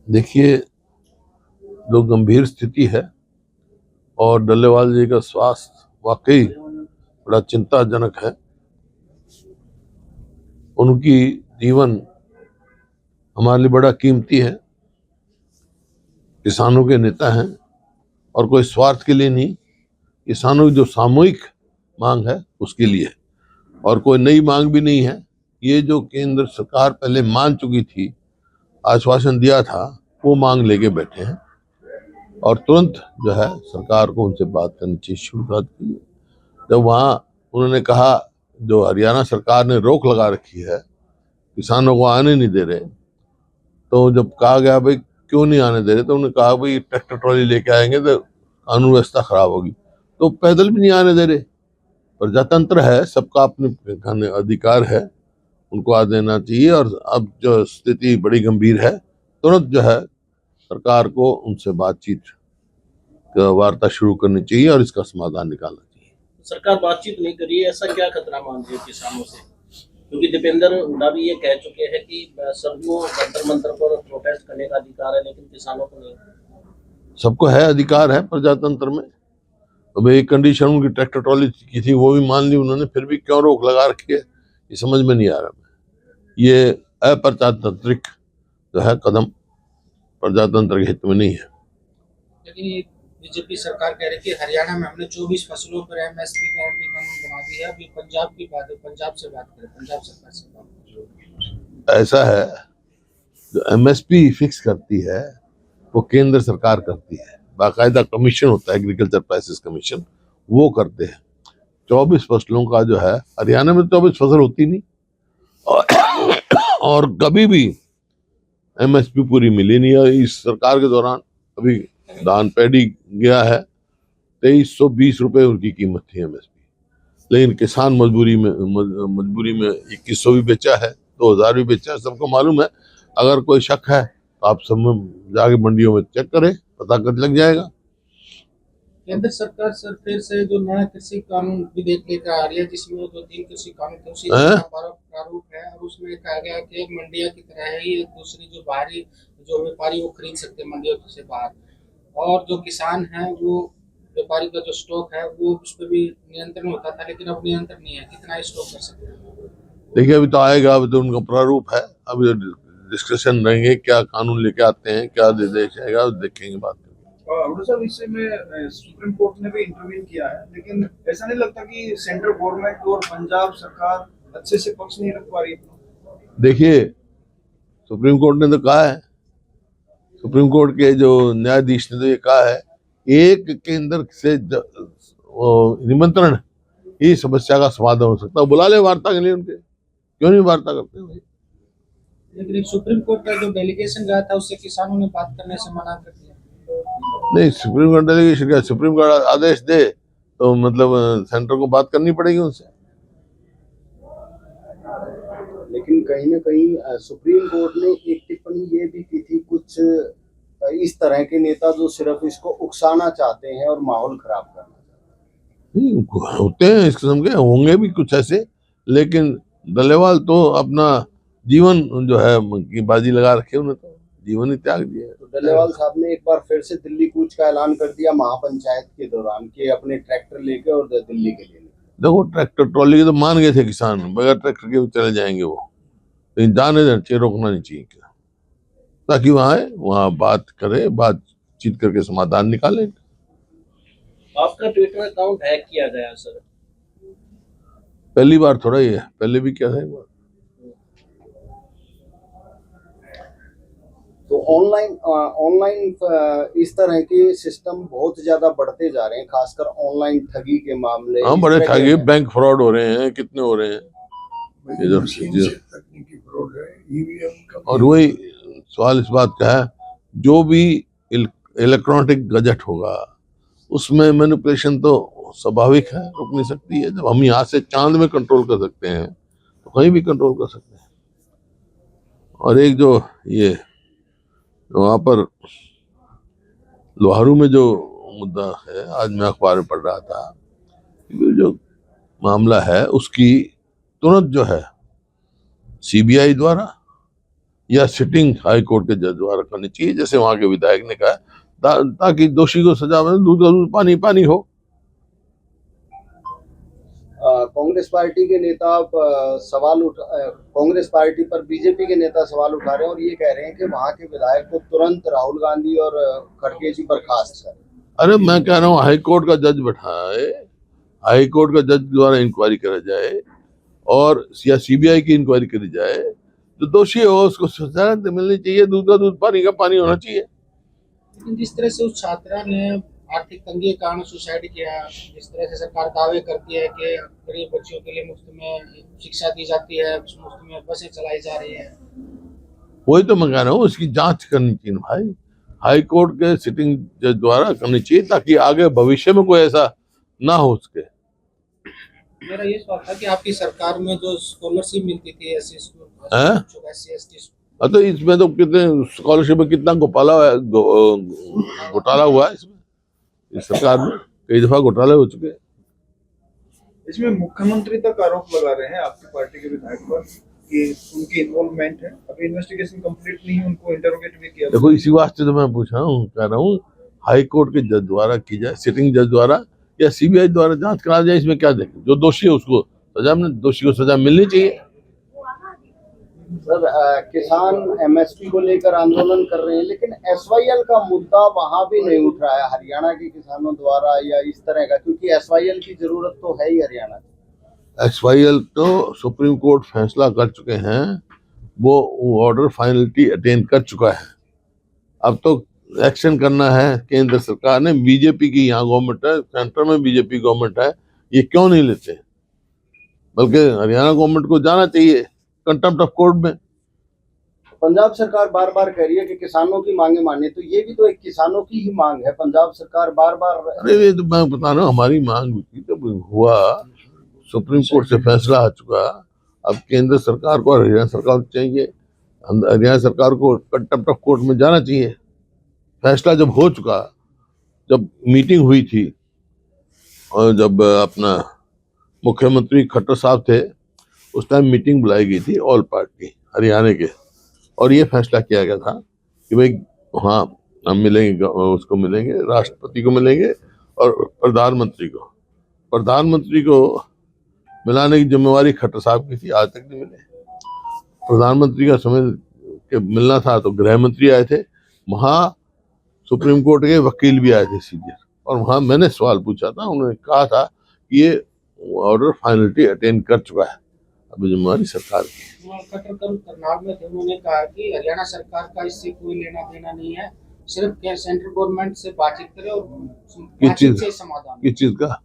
देखिए, जो गंभीर स्थिति है और डल्लेवाल जी का स्वास्थ्य वाकई बड़ा चिंताजनक है। उनकी जीवन हमारे लिए बड़ा कीमती है। किसानों के नेता हैं और कोई स्वार्थ के लिए नहीं, किसानों की जो सामूहिक मांग है उसके लिए, और कोई नई मांग भी नहीं है। ये जो केंद्र सरकार पहले मान चुकी थी, आश्वासन दिया था, वो मांग लेके बैठे हैं और तुरंत जो है सरकार को उनसे बात करनी चाहिए, शुरुआत की। जब वहाँ उन्होंने कहा, जो हरियाणा सरकार ने रोक लगा रखी है, किसानों को आने नहीं दे रहे, तो जब कहा गया भाई क्यों नहीं आने दे रहे, तो उन्होंने कहा भाई ट्रैक्टर ट्रॉली लेके आएंगे तो कानून व्यवस्था खराब होगी, तो पैदल भी नहीं आने दे रहे। प्रजातंत्र है, सबका अपने अधिकार है, उनको आ देना चाहिए। और अब जो स्थिति बड़ी गंभीर है, तुरंत जो है सरकार को उनसे बातचीत वार्ता शुरू करनी चाहिए और इसका समाधान निकालना चाहिए। सरकार बातचीत नहीं करी है, ऐसा क्या खतरा मान रही है किसानों से? क्योंकि दीपेंद्र हुड्डा भी ये कह चुके हैं कि सबको जंतर मंतर पर प्रोटेस्ट करने का अधिकार है, लेकिन किसानों को नहीं। सबको है, अधिकार है प्रजातंत्र में। अब एक कंडीशन उनकी ट्रैक्टर ट्रॉली की थी, वो भी मान ली उन्होंने, फिर भी क्यों रोक लगा रखी है, ये समझ में नहीं आ रहा। ये अप्रजातांत्रिक जो है कदम प्रजातंत्र के हित में नहीं है। लेकिन बीजेपी सरकार कह रही है कि हरियाणा में हमने 24 फसलों पर एमएसपी गारंटी कानून बना दिया है। अभी पंजाब की बात है, पंजाब से बात करें, पंजाब सरकार से बात। ऐसा है, जो एमएसपी फिक्स करती है वो केंद्र सरकार करती है, बाकायदा कमीशन होता है, एग्रीकल्चर प्राइसेस कमीशन, वो करते हैं। 24 फसलों का जो है, हरियाणा में 24 फसल होती नहीं, और कभी भी एमएसपी पूरी मिली नहीं है। इस सरकार के दौरान अभी धान पैडी गया है, 2320 रुपए उनकी कीमत थी एमएसपी, लेकिन किसान मजबूरी में 2100 भी बेचा है, 2000 भी बेचा है, सबको मालूम है। अगर कोई शक है तो आप सब जाके मंडियों में चेक करें, पता कर लग जाएगा। केंद्र सरकार सर फिर से जो नया कृषि कानून विधेयक लेकर आ रही है, जिसमें 2-3 कृषि कानून थे, उसी प्रारूप है, और उसमें कहा गया कि मंडिया की तरह ही दूसरी जो बाहरी जो व्यापारी वो खरीद सकते हैं मंडियों से बाहर, और जो किसान है वो व्यापारी का जो स्टॉक है वो उस पर भी नियंत्रण होता था, लेकिन अब नियंत्रण नहीं है, कितना स्टॉक कर सकते हैं। देखिए, अभी तो आएगा, अभी तो उनका प्रारूप है, अभी डिस्कशन रहेंगे, क्या कानून लेके आते हैं, क्या निर्देश आएगा, देखेंगे बात। सर, विषय में सुप्रीम कोर्ट ने भी इंटरवीन किया है, लेकिन ऐसा नहीं लगता कि सेंट्रल गवर्नमेंट और पंजाब सरकार अच्छे से पक्ष नहीं रख पा रही है? देखिए, सुप्रीम कोर्ट ने तो कहा है, सुप्रीम कोर्ट के जो न्यायाधीश ने तो ये कहा है, एक केंद्र से निमंत्रण ही समस्या का समाधान हो सकता है। बुला ले वार्ता के लिए उनके, क्यों नहीं वार्ता करते भाई? लेकिन सुप्रीम कोर्ट का जो डेलीगेशन गया था उससे किसानों ने बात करने से मना कर दिया। नहीं, सुप्रीम कोर्ट डेलीगेशन का सुप्रीम कोर्ट आदेश दे तो मतलब सेंटर को बात करनी पड़ेगी उनसे। लेकिन कहीं ना कहीं सुप्रीम कोर्ट ने एक टिप्पणी ये भी की थी, कुछ इस तरह के नेता जो सिर्फ इसको उकसाना चाहते हैं और माहौल खराब करना चाहते हैं। नहीं, होते हैं इस किस्म के, होंगे भी कुछ ऐसे, लेकिन डल्लेवाल तो अपना जीवन जो है की बाजी लगा रखे, उन्हें तो जीवन ही त्याग दिया। तो डल्लेवाल साहब ने एक बार फिर से दिल्ली कूच का ऐलान कर दिया महापंचायत के दौरान कि अपने ट्रैक्टर लेके और दिल्ली के लिए। देखो, ट्रैक्टर ट्रॉली के तो मान गए थे किसान, बगैर ट्रैक्टर के चले जाएंगे वो, लेकिन जाने देना चाहिए, रोकना नहीं चाहिए, ताकि वहाँ बात करे, बातचीत करके समाधान निकाले। आपका ट्विटर अकाउंट हैक किया गया सर? पहली बार थोड़ा ही है, पहले भी क्या था एक बार। तो ऑनलाइन इस तरह के सिस्टम बहुत ज्यादा बढ़ते जा रहे हैं, खासकर ऑनलाइन ठगी के मामले। हाँ, बड़े ठगी, बैंक फ्रॉड हो रहे हैं, कितने हो रहे हैं और वही सवाल इस बात का है, जो भी इलेक्ट्रॉनिक गजट होगा उसमें मैनिपुलेशन तो स्वाभाविक है, रुक नहीं सकती है। जब हम यहाँ से चांद में कंट्रोल कर सकते हैं तो कहीं भी कंट्रोल कर सकते हैं। और एक जो ये वहाँ पर लोहारू में जो मुद्दा है, आज मैं अखबार में पढ़ रहा था, जो मामला है उसकी तुरंत जो है सीबीआई द्वारा या सिटिंग हाई कोर्ट के जज द्वारा करनी चाहिए, जैसे वहां के विधायक ने कहा, ताकि दोषी को सजा मिले, दूध का दूध पानी पानी हो। कांग्रेस पार्टी के नेता कांग्रेस पार्टी पर बीजेपी के नेता सवाल उठा रहे हैं और ये कह रहे हैं कि वहां के विधायक को तुरंत राहुल गांधी और खड़गे जी बर्खास्त करें। अरे मैं कह रहा हूँ हाई कोर्ट का जज बैठाए, हाई कोर्ट का जज द्वारा इंक्वायरी करा जाए और या सीबीआई की इंक्वायरी करी जाए, जो दोषी हो उसको सजा मिलनी चाहिए, दूध का दूध पानी का पानी होना चाहिए। लेकिन जिस तरह से उस छात्रा ने आर्थिक तंगी के कारण सुसाइड किया, जिस तरह से सरकार दावे करती है कि गरीब बच्चों के लिए मुफ्त में शिक्षा दी जाती है, मुफ्त में बसें चलाई जा रही है, वही तो मैं कह रहा हूँ, उसकी जांच करनी चाहिए भाई, हाई कोर्ट के सिटिंग जज द्वारा करनी चाहिए, ताकि आगे भविष्य में कोई ऐसा ना हो सके। मेरा ये सवाल था कि आपकी सरकार में जो स्कॉलरशिप मिलती थी SC तो इसमें तो कितने स्कॉलरशिप में कितना घोटाला हुआ है इसमें, इस सरकार में कई दफा घोटाले हो चुके हैं। इसमें मुख्यमंत्री तक आरोप लगा रहे हैं आपकी पार्टी के विधायक पर कि उनकी इन्वॉल्वमेंट है। अभी इन्वेस्टिगेशन कंप्लीट नहीं है, उनको इंटरोगेट भी किया। देखो इसी वास्ते तो मैं पूछ रहा हूँ, कह रहा हूँ हाई कोर्ट के जज द्वारा की जाए, सिटिंग जज द्वारा या सीबीआई द्वारा जांच करा जाए। इसमें क्या देखें, जो दोषी है उसको सजा, दोषी को सजा मिलनी चाहिए। सर, किसान MSP को लेकर आंदोलन कर रहे हैं, लेकिन SYL का मुद्दा वहां भी नहीं उठ रहा है हरियाणा के किसानों द्वारा या इस तरह का, क्योंकि SYL की जरूरत तो है ही हरियाणा की। SYL तो सुप्रीम कोर्ट फैसला कर चुके हैं, वो ऑर्डर फाइनलिटी अटेन कर चुका है। अब तो एक्शन करना है केंद्र सरकार ने। बीजेपी की यहाँ गवर्नमेंट है, सेंटर में बीजेपी गवर्नमेंट है, ये क्यों नहीं लेते? बल्कि हरियाणा गवर्नमेंट को जाना चाहिए कंटेम्प्ट ऑफ कोर्ट में। पंजाब सरकार बार बार कह रही है कि किसानों की मांगे माने, तो ये भी तो एक किसानों की ही मांग है। पंजाब सरकार बार बार, अरे ये तो मैं बता रहा हूँ, हमारी मांग हुई तो हुआ, सुप्रीम कोर्ट से फैसला आ चुका। अब केंद्र सरकार को और हरियाणा सरकार को चाहिए, हरियाणा सरकार को कंटेम्प्ट ऑफ कोर्ट में जाना चाहिए। फैसला जब हो चुका, जब मीटिंग हुई थी और जब अपना मुख्यमंत्री खट्टर साहब थे, उस टाइम मीटिंग बुलाई गई थी ऑल पार्टी हरियाणा के, और ये फैसला किया गया था कि भाई हाँ हम मिलेंगे, उसको मिलेंगे, राष्ट्रपति को मिलेंगे और प्रधानमंत्री को मिलाने की जिम्मेवारी खट्टर साहब की थी। आज तक नहीं मिले। प्रधानमंत्री का समय के मिलना था तो गृह मंत्री आए थे, वहाँ सुप्रीम कोर्ट के वकील भी आए थे सीनियर, और वहाँ मैंने सवाल पूछा था, उन्होंने कहा था कि ये ऑर्डर फाइनलिटी अटेन कर चुका है, अभी जिम्मेवारी सरकार की। खट्टर करनाल में थे, उन्होंने कहा कि हरियाणा सरकार का इससे कोई लेना देना नहीं है, सिर्फ सेंट्रल गवर्नमेंट से बातचीत करे और बातचीत से समाधान। किस चीज का?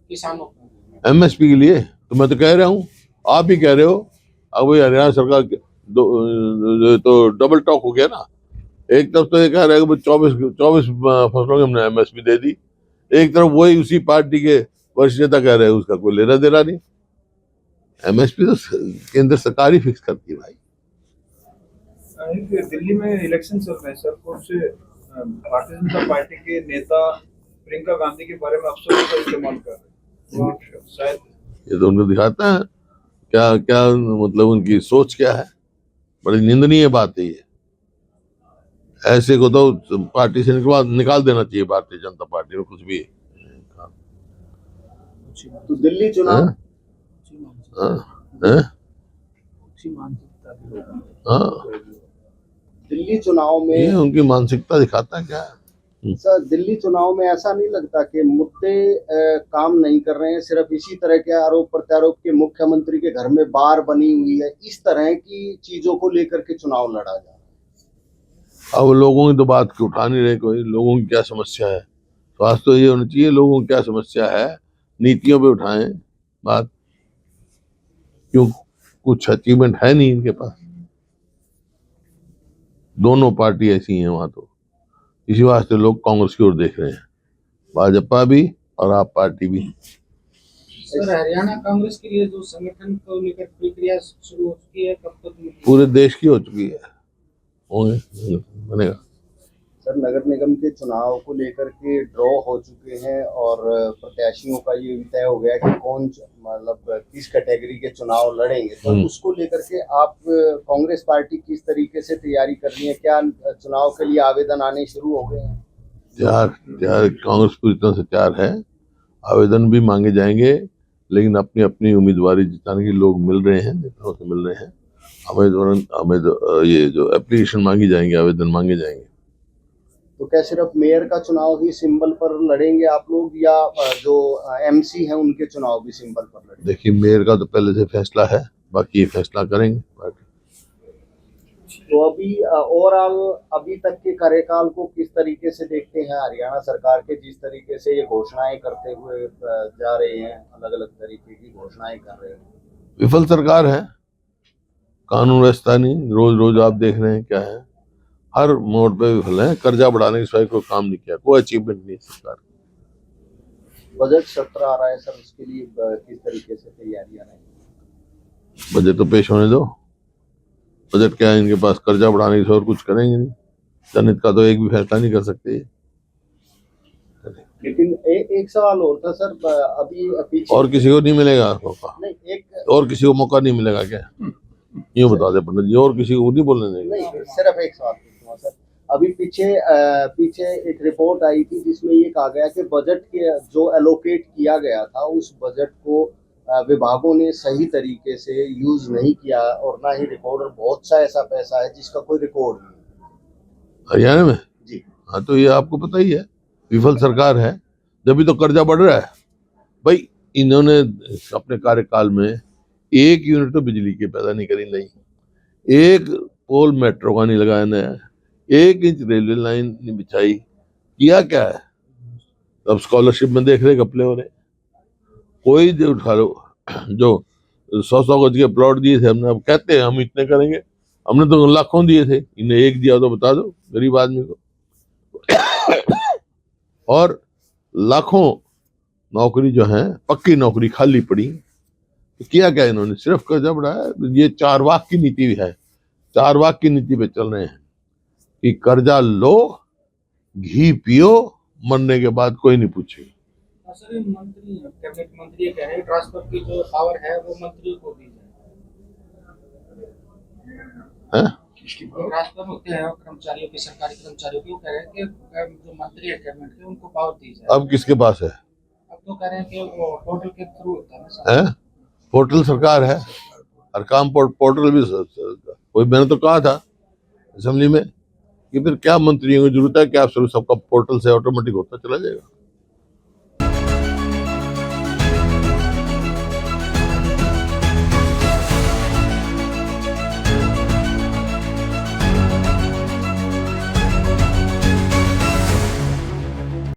किसानों का, MSP के लिए। तो मैं तो कह रहा हूँ, आप ही कह रहे हो, अब वही हरियाणा सरकार तो डबल टॉक हो गया ना। एक तरफ तो ये कह रहा है कि 24 फसलों की हमने MSP दे दी, एक तरफ वही उसी पार्टी के वरिष्ठ नेता कह रहे हैं उसका कोई लेना देना नहीं। MSP तो केंद्र सरकार ही फिक्स करती है भाई। दिल्ली में इलेक्शन चल रहे हैं सर, कौन से भारतीय जनता पार्टी के नेता प्रियंका गांधी के बारे में अफसरों का इस्तेमाल कर रहे हैं, शायद ये तो उनको दिखाता है क्या क्या मतलब उनकी सोच क्या है। बड़ी निंदनीय बात है ये। ऐसे को तो पार्टी से निकाल देना चाहिए, भारतीय जनता पार्टी में कुछ भी। तो दिल्ली चुनाव, दिल्ली चुनाव में ये उनकी मानसिकता दिखाता है क्या है। सर, दिल्ली चुनाव में ऐसा नहीं लगता कि मुद्दे काम नहीं कर रहे हैं, सिर्फ इसी तरह के आरोप प्रत्यारोप के मुख्यमंत्री के घर में बार बनी हुई है, इस तरह की चीजों को लेकर के चुनाव लड़ा जा रहा है। अब लोगों की तो बात क्यों उठा नहीं रहे, कोई लोगों की क्या समस्या है। स्वास्थ्य तो ये होना चाहिए, लोगों की क्या समस्या है, नीतियों पे उठाएं बात। क्यों, कुछ अचीवमेंट है नहीं इनके पास। दोनों पार्टी ऐसी हैं वहां, तो इसी वास्ते लोग कांग्रेस की ओर देख रहे हैं, भाजपा भी और आप पार्टी भी। सर, हरियाणा कांग्रेस के लिए जो संगठन को लेकर प्रक्रिया शुरू हो चुकी है, कब तक? पूरे देश की हो चुकी है, बनेगा। सर, नगर निगम के चुनाव को लेकर के ड्रॉ हो चुके हैं और प्रत्याशियों का ये भी तय हो गया कि कौन मतलब किस कैटेगरी के चुनाव लड़ेंगे, तो उसको लेकर के आप कांग्रेस पार्टी किस तरीके से तैयारी कर रही है? क्या चुनाव के लिए आवेदन आने शुरू हो गए हैं? तैयार कांग्रेस पूरी तरह से तैयार है। आवेदन भी मांगे जाएंगे, लेकिन अपनी अपनी उम्मीदवारी जिताने के लोग मिल रहे हैं, नेताओं से मिल रहे हैं। हमें ये जो एप्लीकेशन मांगी जाएंगे, आवेदन मांगे जाएंगे। तो क्या सिर्फ मेयर का चुनाव ही सिंबल पर लड़ेंगे आप लोग, या जो एमसी हैं उनके चुनाव भी सिंबल पर लड़ेंगे? देखिए, मेयर का तो पहले से फैसला है, बाकी ये फैसला करेंगे पार्टी। तो अभी ओवरऑल अभी तक के कार्यकाल को किस तरीके से देखते हैं हरियाणा सरकार के, जिस तरीके से ये घोषणाएं करते हुए जा रहे हैं, अलग अलग तरीके की घोषणाएं कर रहे हैं? विफल सरकार है, कानून व्यवस्था नहीं, रोज रोज आप देख रहे हैं क्या है, हर मोड़ पे विफल है। कर्जा बढ़ाने के सिवाय कोई काम नहीं किया, कोई अचीवमेंट नहीं सरकार। बजट सत्र आ रहा है सर, उसके लिए किस तरीके से तैयारियां रहेंगी? बजट तो पेश होने दो। बजट क्या है इनके पास, कर्जा बढ़ाने के सिवा और कुछ करेंगे नहीं। जनहित का तो एक भी फैसला नहीं कर सकते। लेकिन एक सवाल और था सर, अभी पीछे और किसी को नहीं मिलेगा मौका? नहीं, एक और किसी को मौका नहीं मिलेगा क्या? यूँ बता दे पंडित जी, और किसी को नहीं बोलने देंगे। नहीं, सिर्फ एक सवाल पूछूंगा सर। अभी पीछे एक रिपोर्ट आई थी जिसमें ये कहा गया कि बजट के जो एलोकेट किया गया था, उस बजट को विभागों ने सही तरीके से यूज नहीं किया, और ना ही रिकॉर्ड, और बहुत सा ऐसा पैसा है जिसका कोई रिकॉर्ड नहीं। हरियाणा में जी हाँ, तो ये आपको पता ही है, विफल सरकार है, जब भी तो कर्जा बढ़ रहा है। भाई, इन्होंने अपने कार्यकाल में 1 यूनिट तो बिजली की पैदा नहीं करी, नहीं 1 पोल मेट्रो का नहीं लगाया, नया 1 इंच रेलवे लाइन नहीं बिछाई। किया क्या है? अब स्कॉलरशिप में देख रहे घपले हो रहे। कोई जो उठा लो, जो 100 गज के प्लॉट दिए थे हमने, अब कहते हैं हम इतने करेंगे, हमने तो लाखों दिए थे, इन्हें 1 दिया तो बता दो गरीब आदमी को। और लाखों नौकरी जो है, पक्की नौकरी खाली पड़ी। तो किया क्या इन्होंने? सिर्फ कर्जा बढ़ाया। ये 4 वाक की नीति है, 4 वाक की नीति पे चल रहे हैं कि कर्जा लो, घी पियो, मरने के बाद कोई नहीं पूछेगा। सर, ये मंत्री कैबिनेट मंत्री कह रहे हैं ट्रांसफर की जो पावर है वो मंत्री को दी जाए। ट्रांसफर होते हैं कर्मचारियों की, सरकारी कर्मचारियों की, वो कह रहे हैं कि जो मंत्री है कैबिनेट के, उनको पावर दी जाए। अब किसके पास है? अब तो कह रहे हैं कि वो पोर्टल के थ्रू होता है ना सर। पोर्टल सरकार है, हर काम पोर्टल भी कोई, मैंने तो कहा था असेंबली में कि फिर क्या मंत्रियों की जरूरत है, क्या सबका पोर्टल से ऑटोमेटिक होता चला जाएगा।